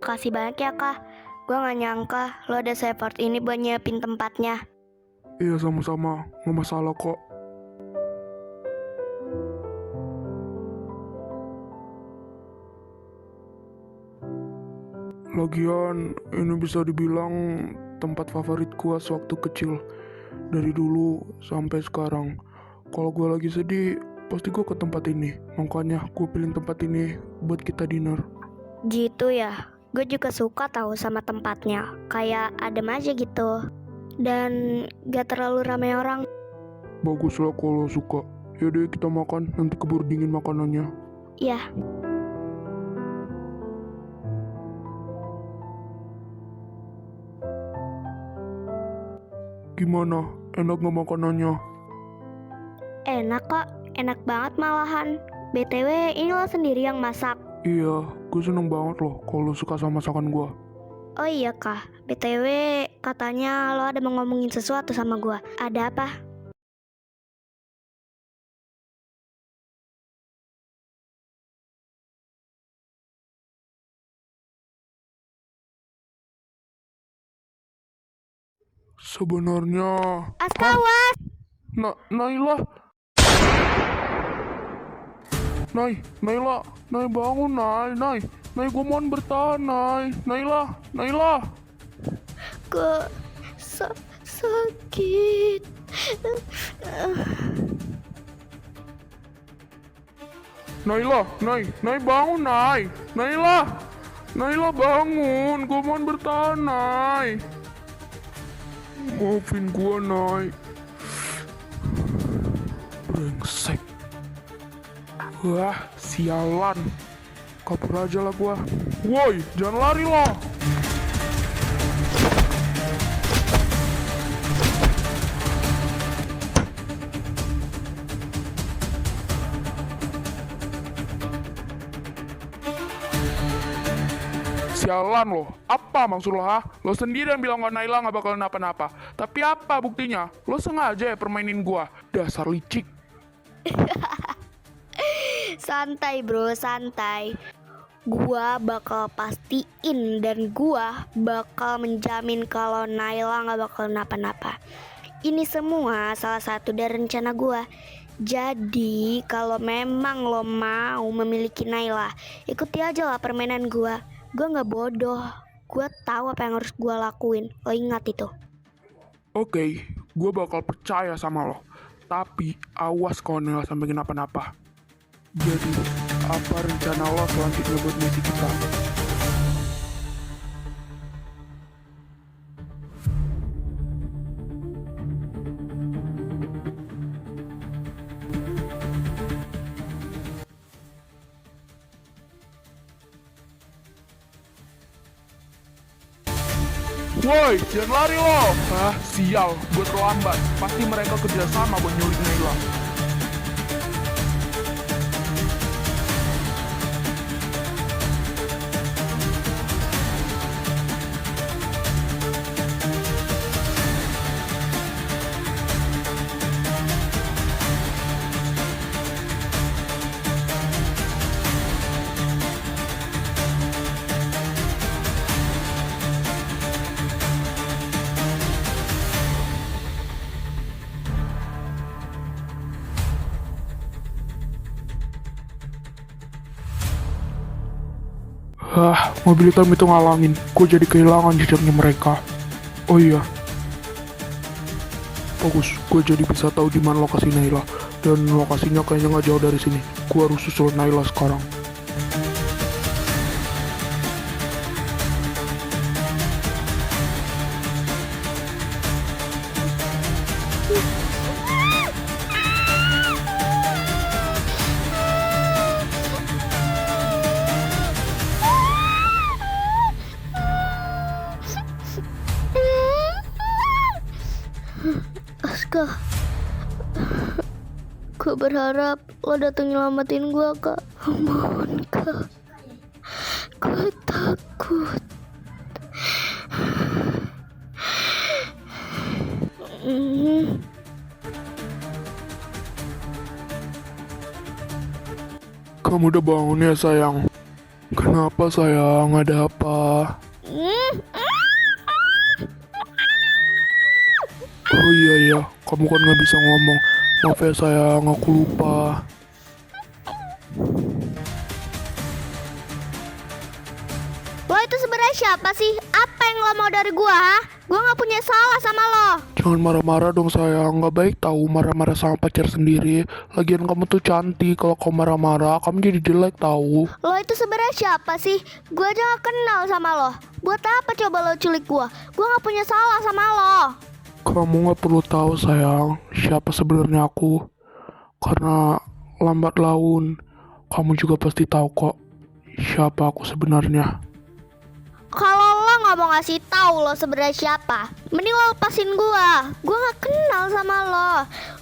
Kasih banyak ya kak. Gue gak nyangka lo ada se-effort ini buat nyiapin tempatnya. Iya sama-sama, nggak masalah kok. Lagian, ini bisa dibilang tempat favorit gua sewaktu kecil. Dari dulu sampai sekarang. Kalau gua lagi sedih, pasti gua ke tempat ini. Makanya gua pilih tempat ini buat kita dinner. Gitu ya. Gue juga suka tahu sama tempatnya. Kayak adem aja gitu. Dan gak terlalu ramai orang. Bagus lah kalau suka. Yaudah kita makan, nanti keburu dingin makanannya. Iya. Gimana? Enak nggak makanannya? Enak kok. Enak banget malahan. BTW ini lo sendiri yang masak. Iya, gue seneng banget loh kalau suka sama masakan gua. Oh iya kak. BTW katanya lo ada mau ngomongin sesuatu sama gue. Ada apa? Sebenarnya... Askawas! Naila! Naila! Nay bangun, Nay, gue mohon bertahan, Naila! Ke sakit. Naila bangun, Naila bangun, gue mohon bertahan, maafin gue, brengsek. Wah, sialan. Kabur aja lah gua. Woi, jangan lari loh. Sialan loh. Apa maksud lo, ha? Lo sendiri yang bilang Naila gak bakal napa-napa. Tapi apa buktinya? Lo sengaja ya permainin gua. Dasar licik. Santai bro, santai. Gua bakal pastiin dan gua bakal menjamin kalau Naila gak bakal napa-napa. Ini semua salah satu dari rencana gua. Jadi kalau memang lo mau memiliki Naila, ikuti aja lah permainan gua. Gua gak bodoh. Gua tahu apa yang harus gua lakuin. Lo ingat itu. Oke, gua bakal percaya sama lo. Tapi awas kalau Naila sampai kenapa-napa. Jadi, apa rencana lo selanjutnya buat misi kita? Woi, jangan lari lo! Ah, sial, gue terlambat. Pasti mereka kerjasama buat nyulik Naila. Mobil hitam itu ngalangin. Gue jadi kehilangan jejaknya mereka. Oh iya. Bagus, gue jadi bisa tahu di mana lokasi Naila. Dan lokasinya kayaknya nggak jauh dari sini. Gue harus susul Naila sekarang. Aska, gue berharap lo datang nyelamatin gue kak. Mohon kak, gue takut. Kamu udah bangun ya sayang? Kenapa sayang? Ada apa? Hmm, Oh iya, kamu kan nggak bisa ngomong. Maaf ya sayang, aku lupa. Lo itu sebenarnya siapa sih? Apa yang lo mau dari gua, ha? Gua nggak punya salah sama lo. Jangan marah-marah dong sayang, nggak baik tahu marah-marah sama pacar sendiri. Lagian kamu tuh cantik, kalau kamu marah-marah kamu jadi jelek tahu. Lo itu sebenarnya siapa sih? Gua aja gak kenal sama lo. Buat apa coba lo culik gua? Gua nggak punya salah sama lo. Kamu nggak perlu tahu sayang, siapa sebenarnya aku. Karena lambat laun, kamu juga pasti tahu kok siapa aku sebenarnya. Kalau lo nggak mau ngasih tahu lo sebenarnya siapa, mending lo lepasin gua. Gua nggak kenal sama lo.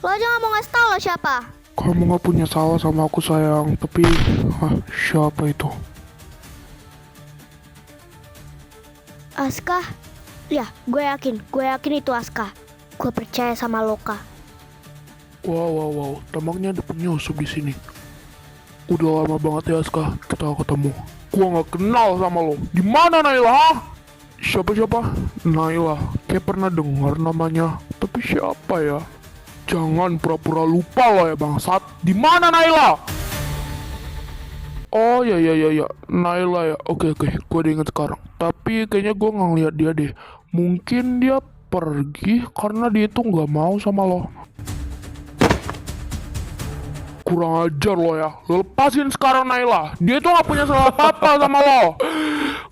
Lo aja nggak mau ngasih tahu lo siapa. Kamu nggak punya salah sama aku sayang, tapi siapa itu? Aska? Ya, gue yakin itu Aska. Gue percaya sama Loka. Wow, tampaknya ada penyusup di sini. Udah lama banget ya Aska kita ketemu. Gua nggak kenal sama lo. Di mana Naila? Ha? Siapa? Naila. Kayak pernah dengar namanya. Tapi siapa ya? Jangan pura-pura lupa lo ya bangsat. Di mana Naila? Oh ya. Naila ya. Oke. Gua udah inget sekarang. Tapi kayaknya gua nggak ngeliat dia deh. Mungkin dia pergi karena dia tuh nggak mau sama lo. Kurang ajar lo ya. Lo lepasin sekarang Naila. Dia tuh gak punya salah apa-apa sama lo.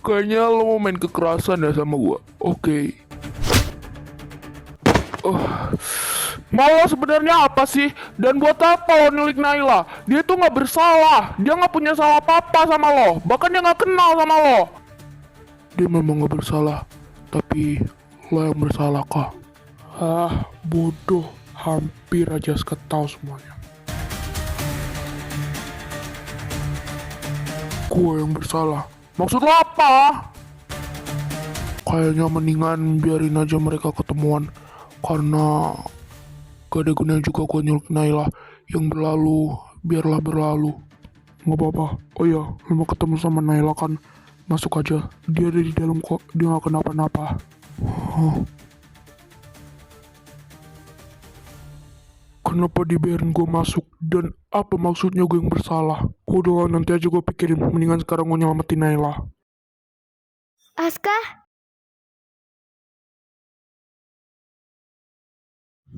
Kayaknya lo mau main kekerasan ya sama gua. Oke. Mau lo sebenarnya apa sih? Dan buat apa lo nyulik Naila? Dia tuh gak bersalah. Dia gak punya salah apa-apa sama lo. Bahkan dia gak kenal sama lo. Dia memang gak bersalah. Tapi lo yang bersalah kah? Bodoh. Hampir aja seketau semuanya. Gue yang bersalah. Maksud lo apa? Kayaknya mendingan biarin aja mereka ketemuan. Karena gak ada gunanya juga gue nyulik Naila. Yang berlalu, biarlah berlalu. Gak apa-apa. Oh iya, lo mau ketemu sama Naila kan? Masuk aja. Dia ada di dalam kok. Dia gak kenapa-napa. Kenapa dibiarin gue masuk? Dan apa maksudnya gue yang bersalah? Udah nanti aja gue pikirin. Mendingan sekarang gue nyelamatin Naila. Aska?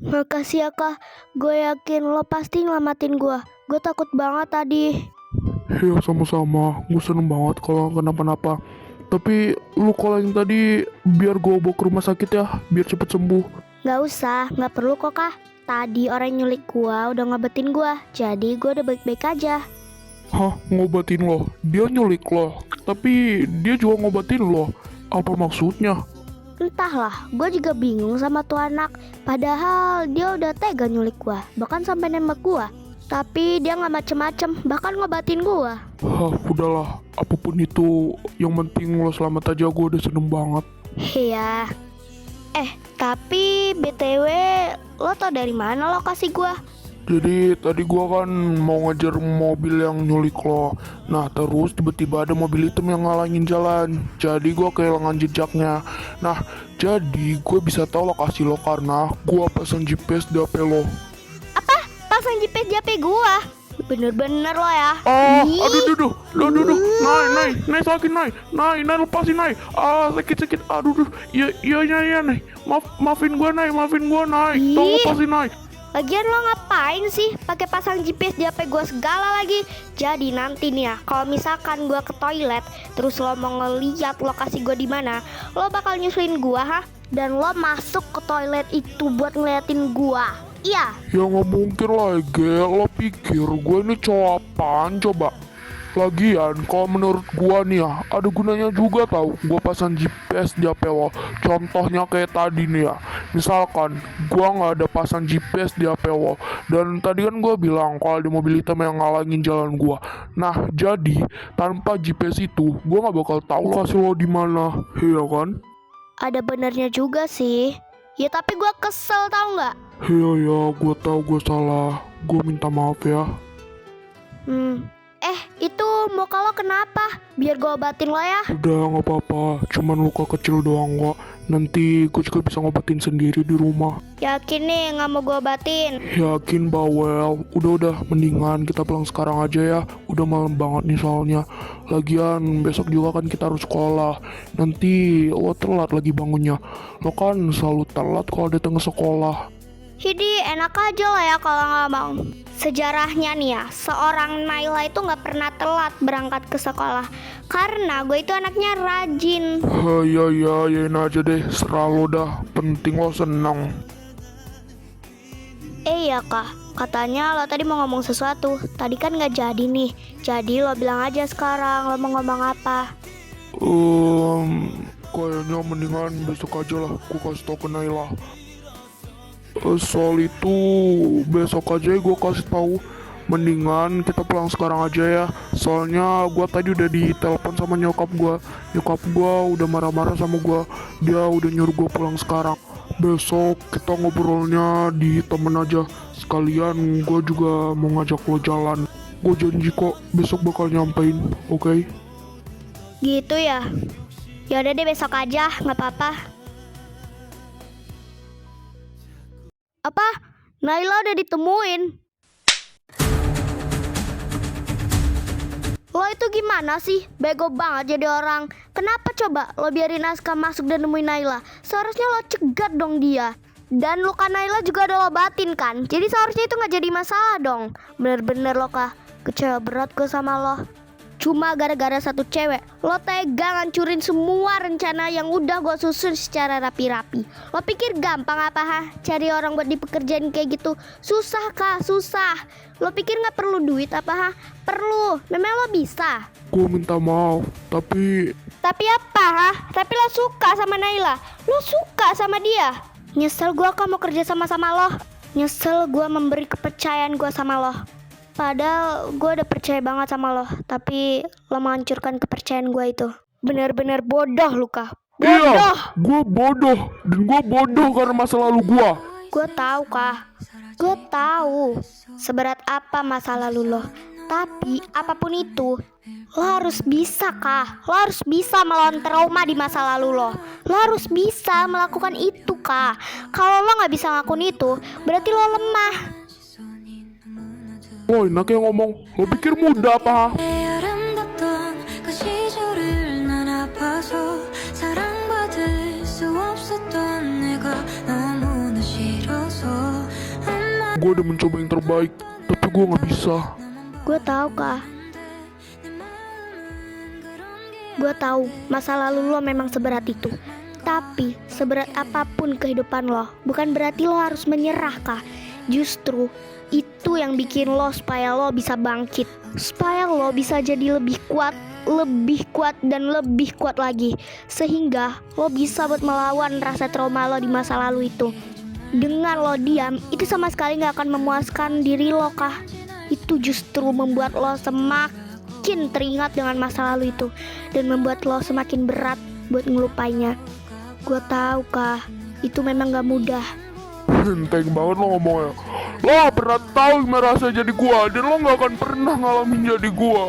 Makasih ya Kak. Gue yakin lo pasti ngelamatin gue. Gue takut banget tadi. Ya sama-sama. Gue seneng banget kalau kenapa-napa. Tapi lu kalau yang tadi biar gue bawa ke rumah sakit ya. Biar cepet sembuh. Gak usah, gak perlu kok Kak. Tadi orang nyulik gue udah ngobatin gue. Jadi gue udah baik-baik aja. Hah? Ngobatin lo? Dia nyulik lo. Tapi dia juga ngobatin lo. Apa maksudnya? Entahlah, gue juga bingung sama tuh anak. Padahal dia udah tega nyulik gue. Bahkan sampai nembak gue. Tapi dia gak macem-macem. Bahkan ngobatin gue. Udahlah. Apapun itu, yang penting lo selamat aja. Gue udah seneng banget. Iya. Tapi BTW, lo tau dari mana lokasi gue? Jadi tadi gua kan mau ngejar mobil yang nyulik lo. Nah terus tiba-tiba ada mobil hitam yang ngalangin jalan. Jadi gua kehilangan jejaknya. Nah jadi gue bisa tahu lokasi lo karena gua pasang GPS di HP lo. Apa? Pasang GPS di HP gue? Bener-bener lo ya. Ih. Aduh. Naik sakit naik, lepasin naik. Sakit. Aduh. Iya naik. Maafin gua naik. Tolong lepasin naik. Lagian lo ngapain sih pakai pasang GPS di HP gue segala lagi? Jadi nanti nih ya, kalau misalkan gue ke toilet, terus lo mau ngeliat lokasi gue di mana, lo bakal nyusulin gue, dan lo masuk ke toilet itu buat ngeliatin gue. Iya. Ya nggak mungkin lah, Gel. Lo pikir gue ini cowok apaan coba? Lagian, kalau menurut gua nih ya, ada gunanya juga tahu gua pasang GPS di HP lo. Contohnya kayak tadi nih ya. Misalkan gua nggak ada pasang GPS di HP lo, dan tadi kan gua bilang kalau ada mobil hitam yang ngalangin jalan gua. Nah, jadi tanpa GPS itu, gua nggak bakal tahu lokasi lo di mana, iya kan? Ada benernya juga sih. Ya tapi gue kesel tau nggak? Iya, gua tahu gua salah. Gua minta maaf ya. Itu muka lo kenapa? Biar gue obatin lo ya. Udah nggak apa-apa, cuman luka kecil doang kok. Nanti gue juga bisa ngobatin sendiri di rumah. Yakin nih nggak mau gue obatin? Yakin Bawel, udah mendingan kita pulang sekarang aja ya. Udah malam banget nih soalnya. Lagian besok juga kan kita harus sekolah. Nanti lo telat lagi bangunnya. Lo kan selalu telat kalau datang ke sekolah. Hidi, enak aja lah ya kalau nggak mau. Sejarahnya nih ya, seorang Naila itu nggak pernah telat berangkat ke sekolah. Karena gue itu anaknya rajin. Ya yain aja deh, serah lo dah. Penting lo senang. Iya kak, katanya lo tadi mau ngomong sesuatu. Tadi kan nggak jadi nih. Jadi lo bilang aja sekarang lo mau ngomong apa. Kayaknya mendingan besok aja lah. Gue kasih tau ke Naila. Soal itu besok aja gue kasih tahu. Mendingan kita pulang sekarang aja ya. Soalnya gue tadi udah ditelepon sama nyokap gue. Nyokap gue udah marah-marah sama gue. Dia udah nyuruh gue pulang sekarang. Besok kita ngobrolnya di temen aja. Sekalian gue juga mau ngajak lo jalan. Gue janji kok besok bakal nyampein, oke? Gitu ya? Yaudah deh besok aja, nggak apa-apa. Apa? Naila udah ditemuin? Lo itu gimana sih? Bego banget jadi orang. Kenapa coba lo biarin Aska masuk dan nemuin Naila? Seharusnya lo cegat dong dia. Dan luka Naila juga ada lo batin kan? Jadi seharusnya itu gak jadi masalah dong. Bener-bener lo kah? Kecewa berat gue sama lo. Cuma gara-gara satu cewek, lo tega ngancurin semua rencana yang udah gue susun secara rapi-rapi. Lo pikir gampang apa cari orang buat dipekerjain kayak gitu? Susah kah? Susah. Lo pikir gak perlu duit apa Perlu. Memang lo bisa. Gue minta maaf, tapi Tapi apa Tapi lo suka sama Naila. Lo suka sama dia. Nyesel gue mau kerja sama lo. Nyesel gue memberi kepercayaan gue sama lo. Padahal gue udah percaya banget sama lo. Tapi lo menghancurkan kepercayaan gue itu. Bener-bener bodoh lu kah? Bodoh. iya, gue bodoh. Dan gue bodoh karena masa lalu gue. Gue tahu kah? Gue tahu seberat apa masa lalu lo. Tapi apapun itu, lo harus bisa kah? Lo harus bisa melawan trauma di masa lalu lo. Lo harus bisa melakukan itu kah? Kalau lo nggak bisa ngelakuin itu, berarti lo lemah. Woi, enak yang ngomong. Lo pikir mudah apa? 아름답던 그 시절을 난 아파서 사랑받을 수 없었던 내가 너무나 싫어서 Gue udah mencoba yang terbaik, tapi gue nggak bisa. Gue tahu kah? Gue tahu masa lalu lo memang seberat itu. Tapi seberat apapun kehidupan lo, bukan berarti lo harus menyerah kah? Justru itu yang bikin lo supaya lo bisa bangkit. Supaya lo bisa jadi lebih kuat dan lebih kuat lagi. Sehingga lo bisa buat melawan rasa trauma lo di masa lalu itu. Dengan lo diam, itu sama sekali gak akan memuaskan diri lo kah? Itu justru membuat lo semakin teringat dengan masa lalu itu. Dan membuat lo semakin berat buat ngelupainya. Gue tahu kah, itu memang gak mudah. Enteng banget lo ngomongnya. Lo gak pernah tahu gimana rasanya jadi gue. Dan lo gak akan pernah ngalamin jadi gue.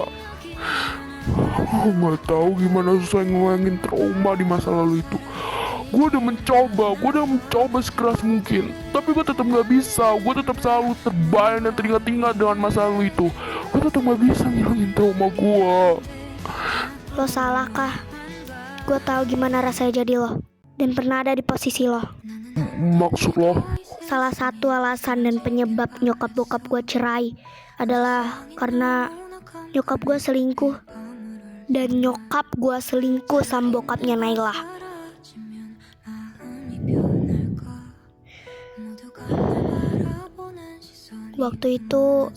Lo gak tahu gimana susah ngulangin trauma di masa lalu itu. Gue udah mencoba sekeras mungkin. Tapi gue tetap gak bisa. Gue tetap selalu terbayang dan teringat-ingat dengan masa lalu itu. Gue tetap gak bisa ngilangin trauma gue. Lo salah kah? Gue tahu gimana rasanya jadi lo. Dan pernah ada di posisi lo. Maksud lo? Salah satu alasan dan penyebab nyokap bokap gue cerai adalah karena nyokap gue selingkuh. Dan nyokap gue selingkuh sama bokapnya Naila. Waktu itu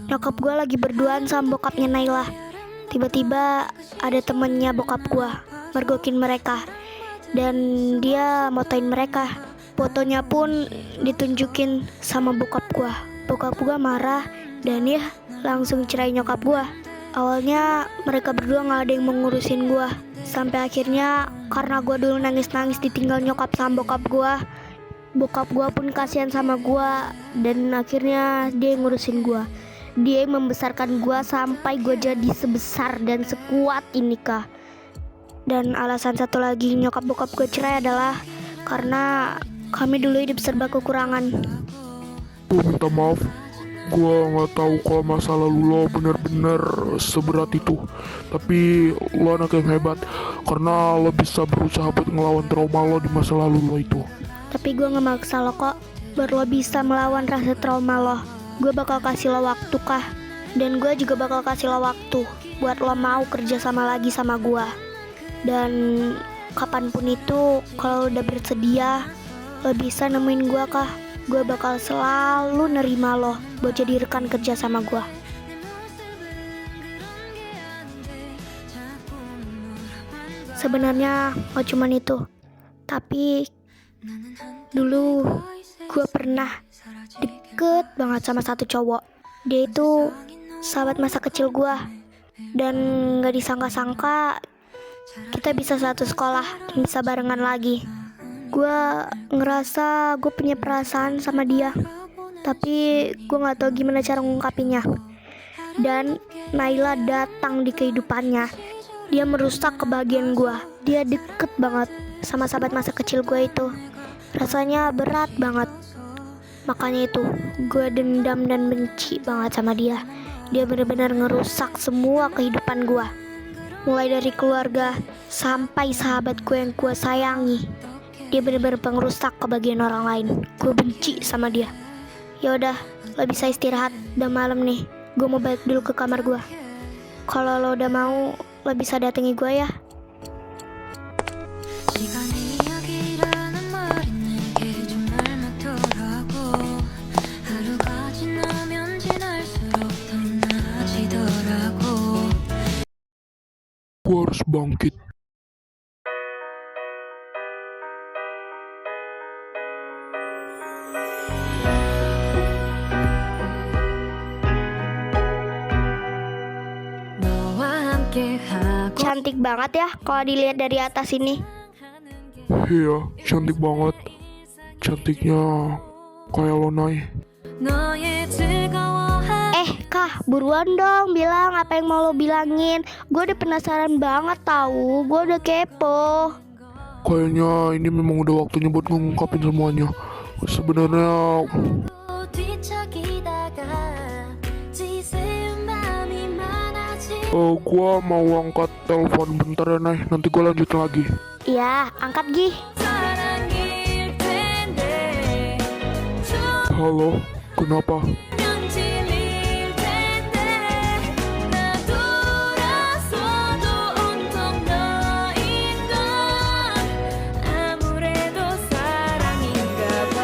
nyokap gue lagi berduaan sama bokapnya Naila. Tiba-tiba ada temennya bokap gue mergokin mereka. Dan dia motoin mereka. Fotonya pun ditunjukin sama bokap gue. Bokap gue marah dan ya langsung cerai nyokap gue. Awalnya mereka berdua gak ada yang mengurusin gue. Sampai akhirnya karena gue dulu nangis-nangis ditinggal nyokap sama bokap gue, bokap gue pun kasihan sama gue. Dan akhirnya dia yang ngurusin gue. Dia yang membesarkan gue sampai gue jadi sebesar dan sekuat ini kah. Dan alasan satu lagi nyokap bokap gue cerai adalah karena kami dulu hidup serba kekurangan. Gue minta maaf, gue nggak tahu kalau masa lalu lo bener-bener seberat itu. Tapi lo anak yang hebat karena lo bisa berusaha buat ngelawan trauma lo di masa lalu lo itu. Tapi gue gak maksa lo kok, biar lo bisa melawan rasa trauma lo. Gue bakal kasih lo waktu kah. Dan gue juga bakal kasih lo waktu buat lo mau kerja sama lagi sama gue. Dan kapanpun itu, kalau lo udah bersedia, lo bisa nemuin gue kah. Gue bakal selalu nerima lo buat jadi rekan kerja sama gue. Sebenarnya gak cuman itu, tapi dulu gue pernah deket banget sama satu cowok. Dia itu sahabat masa kecil gue. Dan gak disangka-sangka kita bisa satu sekolah dan bisa barengan lagi. Gue ngerasa gue punya perasaan sama dia, tapi gue gak tahu gimana cara ngungkapinnya. Dan Naila datang di kehidupannya. Dia merusak kebahagiaan gue. Dia deket banget sama sahabat masa kecil gue itu. Rasanya berat banget. Makanya itu gue dendam dan benci banget sama dia. Dia benar-benar ngerusak semua kehidupan gue. Mulai dari keluarga sampai sahabat gue yang gue sayangi. Dia benar-benar pengerusak kebahagiaan orang lain. Gue benci sama dia. Ya udah, lo bisa istirahat. Udah malam nih. Gue mau balik dulu ke kamar gue. Kalau lo udah mau, lo bisa datangi gue ya. 시간이 이야기라는 말이 내게 좀 닮았더라고. 하루가 지나면 지날수록 더 나아지더라고. Gue harus bangkit. 너와 함께하고 Cantik banget ya kalau dilihat dari atas ini. Iya, cantik banget. Cantiknya kayak lo, Nay. 너의 즐거워한 Kah, buruan dong bilang apa yang mau lo bilangin. Gue udah penasaran banget tahu. Gue udah kepo. Kayaknya ini memang udah waktunya buat ngungkapin semuanya. Sebenarnya 뒤척이다가 지새운 밤이 많아지 gua mau angkat telepon bentar ya, Nay. Nanti gua lanjut lagi. Iya, angkat Gi. 사랑일 텐데 Halo, kenapa? 수면 질릴 텐데 나 돌아서도 온통 너인 건 아무래도 사랑인가 봐.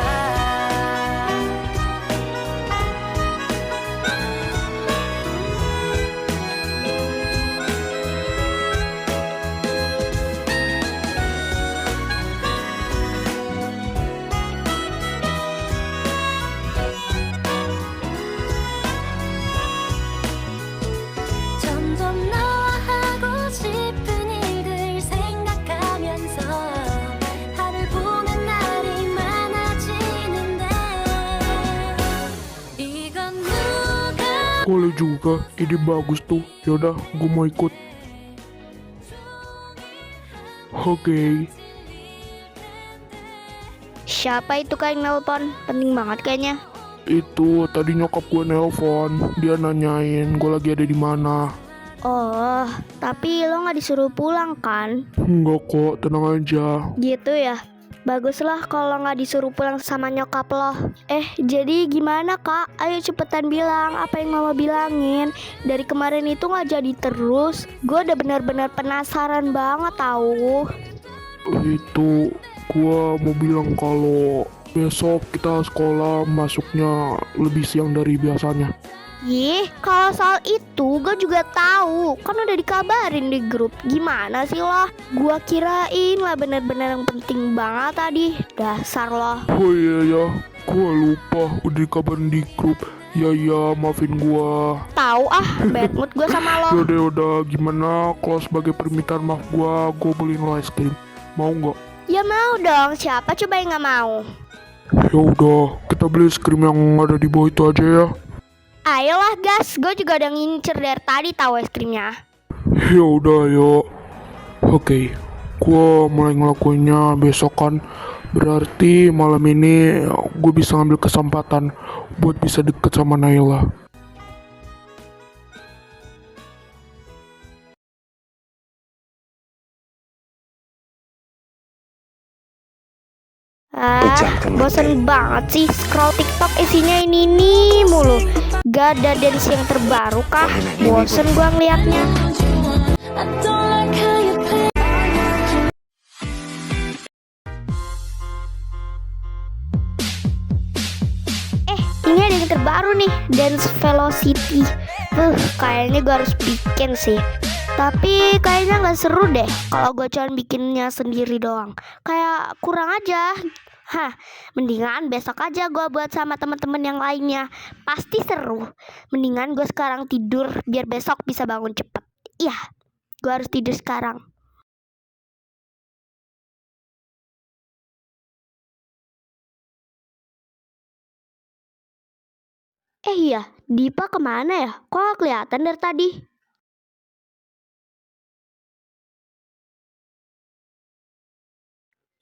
점점 너와 하고 싶은 일들 생각하면서 하늘 보는 날이 많아지는데 이건 누가 Boleh juga, ide bagus tuh. Yaudah, gua mau ikut. Oke. Siapa itu Kak yang nelpon? Penting banget kayaknya. Itu tadi nyokap gue nelpon, dia nanyain gue lagi ada di mana. Oh, tapi lo nggak disuruh pulang kan? Enggak kok, tenang aja. Gitu ya. Baguslah kalau nggak disuruh pulang sama nyokap lo. Jadi gimana Kak? Ayo cepetan bilang apa yang mama bilangin. Dari kemarin itu nggak jadi terus. Gue udah benar-benar penasaran banget tahu. Itu gue mau bilang kalau besok kita sekolah masuknya lebih siang dari biasanya. Yih, kalau soal itu gue juga tahu. Kan udah dikabarin di grup. Gimana sih lo? Gua kirain lah bener-bener yang penting banget tadi. Dasar lo. Oh iya ya, gue lupa udah dikabarin di grup. Ya maafin gue. Tahu bad mood gue sama lo. Yaudah, gimana kalau sebagai permintaan maaf gue beliin lo es krim. Mau nggak? Ya mau dong. Siapa coba yang nggak mau? Ya udah, kita beli es krim yang ada di bawah itu aja ya. Ayolah gas, gue juga udah ngincer dari tadi tahu es krimnya. Ya udah, yuk. Oke, gua mulai ngelakuinnya besok kan. Berarti malam ini gue bisa ngambil kesempatan buat bisa deket sama Naila. Bosen banget sih scroll TikTok isinya ini mulu. Gak ada dance yang terbaru kah? Bosen gua ngeliatnya. I don't like how you play. Ini ada yang terbaru nih, Dance Velocity. Kayaknya gue harus bikin sih. Tapi kayaknya nggak seru deh kalau gue cuma bikinnya sendiri doang. Kayak kurang aja. Mendingan besok aja gue buat sama teman-teman yang lainnya. Pasti seru. Mendingan gue sekarang tidur biar besok bisa bangun cepet. Iya, gue harus tidur sekarang. Iya, Dipa kemana ya? Kok gak kelihatan dari tadi?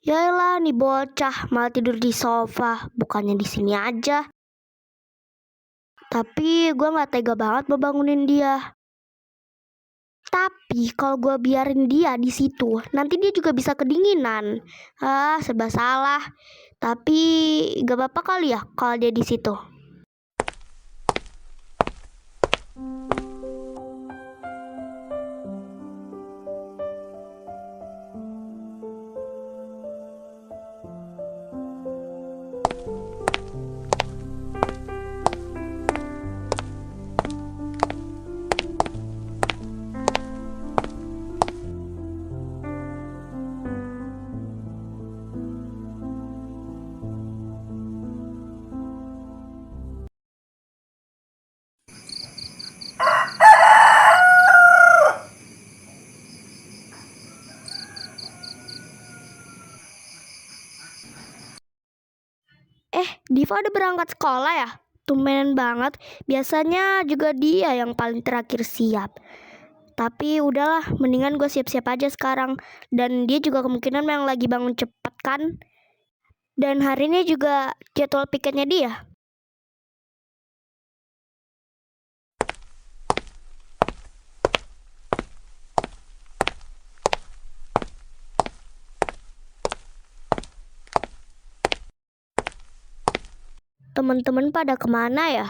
Yaelah, nih bocah malah tidur di sofa, bukannya di sini aja. Tapi gue nggak tega banget mau bangunin dia. Tapi kalau gue biarin dia di situ, nanti dia juga bisa kedinginan. Serba salah. Tapi gak apa-apa kali ya kalau dia di situ. Diva udah berangkat sekolah ya? Tumbenan banget, biasanya juga dia yang paling terakhir siap. Tapi udahlah, mendingan gue siap-siap aja sekarang. Dan dia juga kemungkinan memang lagi bangun cepet kan. Dan hari ini juga jadwal piketnya dia. Teman-teman pada kemana ya?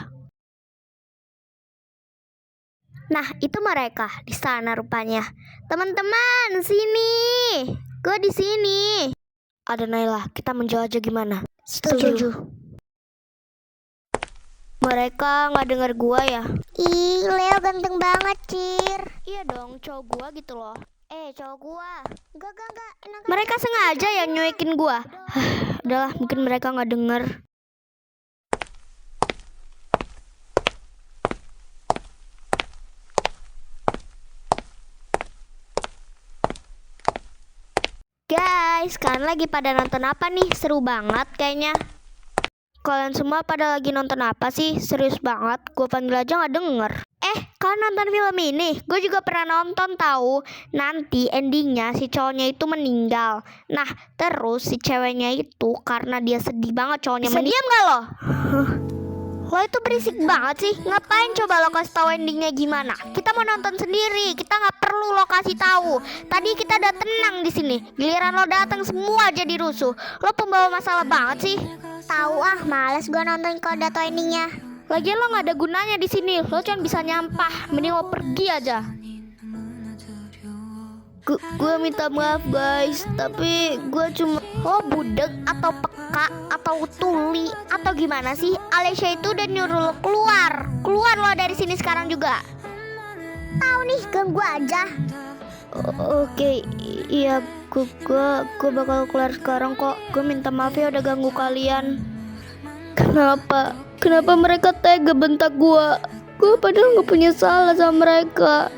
Nah, itu mereka di sana rupanya. Teman-teman, sini. Gue di sini. Ada Naila, kita menjauh aja gimana? Setuju. Mereka nggak dengar gua ya? Ih, Leo ganteng banget, Cir. Iya dong, cowok gua gitu loh. Cowok gua. Enggak. Enak Mereka sengaja yang nyuekin gua. Udahlah, mungkin mereka nggak denger. Guys, kalian lagi pada nonton apa nih? Seru banget kayaknya. Kalian semua pada lagi nonton apa sih? Serius banget, gue panggil aja gak denger. Kalian nonton film ini? Gue juga pernah nonton tahu. Nanti endingnya si cowoknya itu meninggal. Nah, terus si ceweknya itu karena dia sedih banget cowoknya meninggal. Bisa diam gak lo? Lo itu berisik banget sih. Ngapain coba lo kasih tahu endingnya gimana? Kita mau nonton sendiri. Kita nggak perlu lo kasih tahu. Tadi kita udah tenang di sini. Giliran lo datang semua jadi rusuh. Lo pembawa masalah banget sih. tahu males gua nonton kalau udah tahu endingnya. Lagian lo nggak ada gunanya di sini. Lo cuma bisa nyampah. Mending lo pergi aja. Gue minta maaf guys, tapi gue cuma budek atau peka atau tuli atau gimana sih? Alessia itu udah nyuruh lo keluar lo dari sini sekarang juga. Tahu nih, ganggu aja. Oke, iya gue bakal keluar sekarang kok. Gue minta maaf ya udah ganggu kalian. Kenapa mereka tega bentak gue? Gue padahal nggak punya salah sama mereka.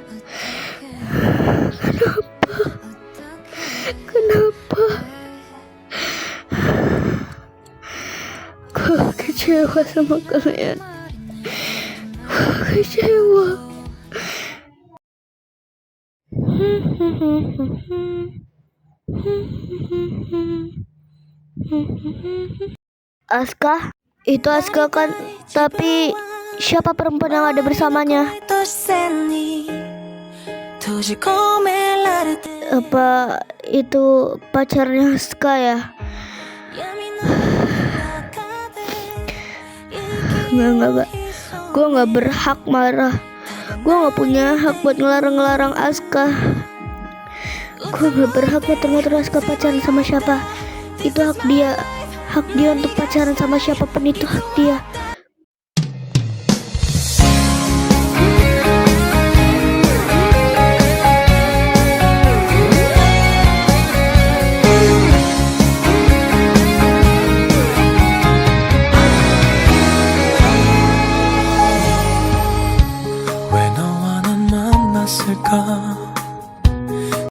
Kenapa? Gue kecewa sama kalian. kecewa. Aska, itu Aska kan? Tapi siapa perempuan yang ada bersamanya? Apa itu pacarnya Aska ya? Enggak. Gue nggak berhak marah. Gue nggak punya hak buat ngelarang Aska. Gue nggak berhak ngatur Aska pacaran sama siapa. Itu hak dia. Hak dia untuk pacaran sama siapapun, itu hak dia.